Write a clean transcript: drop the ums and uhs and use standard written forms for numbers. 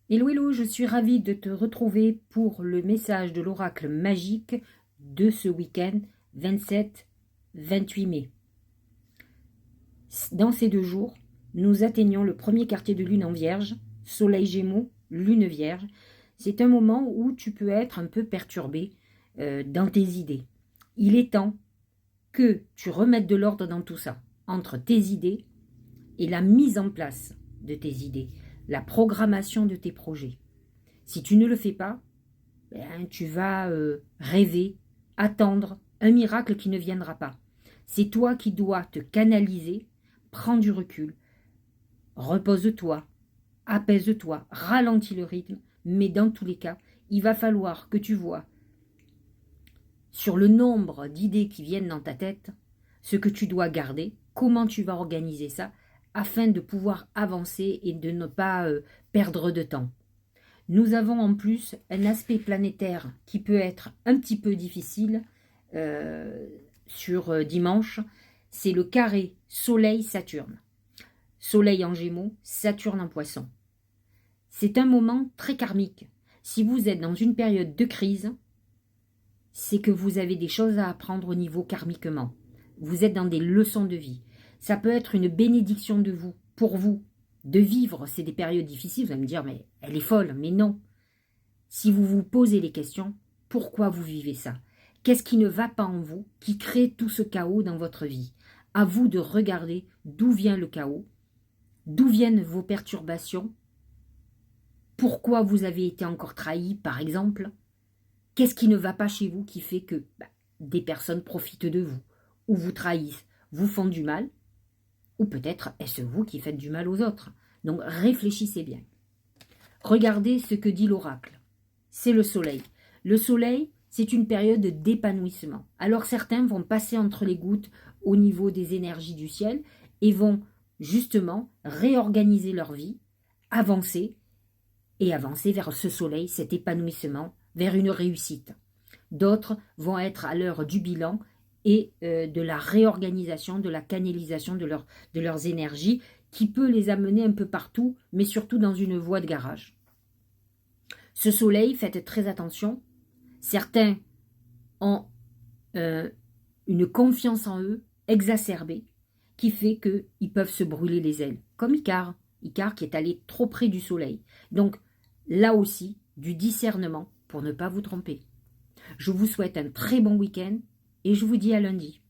Hello, hello, je suis ravie de te retrouver pour le message de l'oracle magique de ce week-end 27-28 mai. Dans ces 2 jours, nous atteignons le premier quartier de lune en Vierge, Soleil Gémeaux, Lune Vierge. C'est un moment où tu peux être un peu perturbé dans tes idées. Il est temps que tu remettes de l'ordre dans tout ça, entre tes idées et la mise en place de tes idées, la programmation de tes projets. Si tu ne le fais pas, tu vas rêver, attendre un miracle qui ne viendra pas. C'est toi qui dois te canaliser, prends du recul, repose-toi, apaise-toi, ralentis le rythme, mais dans tous les cas, il va falloir que tu vois sur le nombre d'idées qui viennent dans ta tête, ce que tu dois garder, comment tu vas organiser ça, afin de pouvoir avancer et de ne pas perdre de temps. Nous avons en plus un aspect planétaire qui peut être un petit peu difficile sur dimanche. C'est le carré Soleil-Saturne. Soleil en Gémeaux, Saturne en Poisson. C'est un moment très karmique. Si vous êtes dans une période de crise, c'est que vous avez des choses à apprendre au niveau karmiquement. Vous êtes dans des leçons de vie. Ça peut être une bénédiction de vous, pour vous, de vivre des périodes difficiles. Vous allez me dire, mais elle est folle. Mais non. Si vous vous posez les questions, pourquoi vous vivez ça? Qu'est-ce qui ne va pas en vous, qui crée tout ce chaos dans votre vie? À vous de regarder d'où vient le chaos, d'où viennent vos perturbations, pourquoi vous avez été encore trahi, par exemple. Qu'est-ce qui ne va pas chez vous qui fait que des personnes profitent de vous, ou vous trahissent, vous font du mal, ou peut-être est-ce vous qui faites du mal aux autres? Donc réfléchissez bien. Regardez ce que dit l'oracle. C'est le soleil. Le soleil, c'est une période d'épanouissement. Alors certains vont passer entre les gouttes au niveau des énergies du ciel et vont justement réorganiser leur vie, avancer vers ce soleil, cet épanouissement, vers une réussite. D'autres vont être à l'heure du bilan et de la réorganisation, de la canalisation de leurs énergies qui peut les amener un peu partout, mais surtout dans une voie de garage. Ce soleil, faites très attention. Certains ont une confiance en eux exacerbée qui fait qu'ils peuvent se brûler les ailes. Comme Icare qui est allé trop près du soleil. Donc là aussi, du discernement pour ne pas vous tromper. Je vous souhaite un très bon week-end et je vous dis à lundi.